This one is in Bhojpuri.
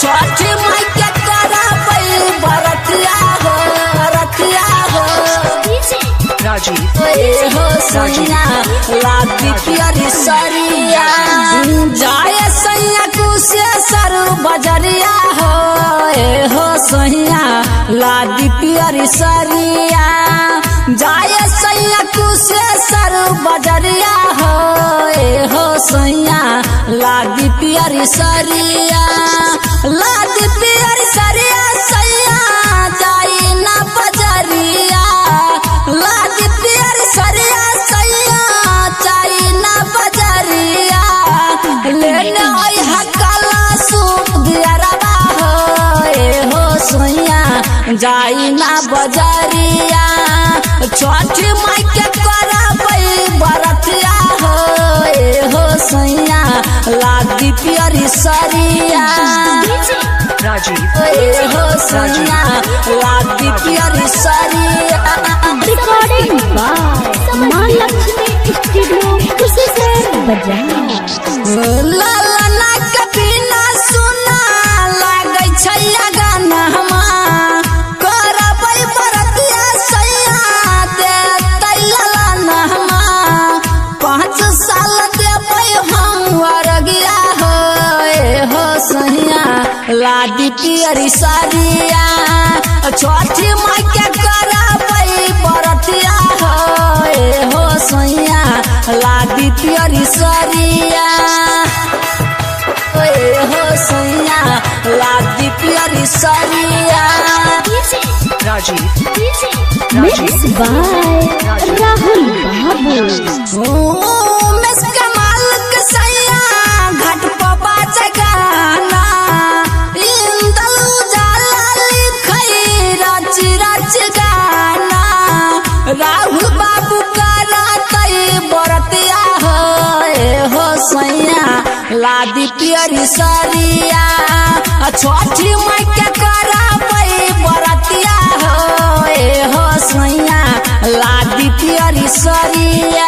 छठ माई के करबै बरतिया हो रतिया हो हो सैया लादी पियरी सरिया जाए सैया कुशेश्वर बजरिया हो सैया लादी पियरी सरिया जाए सैया कुशेश्वर बजरिया हो सैया लादी पियरी सरिया लादी पियरी सरिया सैया जाई ना बजरिया लादी पियरी सरिया सैया जाई ना बजरिया लेने आई हकला सूप दियरबा हो सैया जाई ना बजरिया छठ माई के करबै बरतिया हो सैया लादी पियरी सरिया हो सैया लादी पियरी सरिया। रिकॉर्डिंग बाय मां लक्ष्मी स्टूडियो कुशेश्वर बाजार। लालना के बिना सुना लागै छै गाना करबै बरतिया सैया देतै लालना 5 साल देबै हम अरगिया हो सैया लादी पियरी सरिया छठ माई के करबै बरतिया हो सैया लादी पियरी सरिया हो सैया लादी पियरी सरिया। मिक्स बाय राहुल बाबू। मिस कमाल के सैया घाट पर बाजे गाना इंदल उजाला लिखै रच रच गाना राहुल बाबू करतै बरतिया हो सैया लादी पियरी सरिया छठ माई के करबै बरतिया हो सैया लादी पियरी सरिया।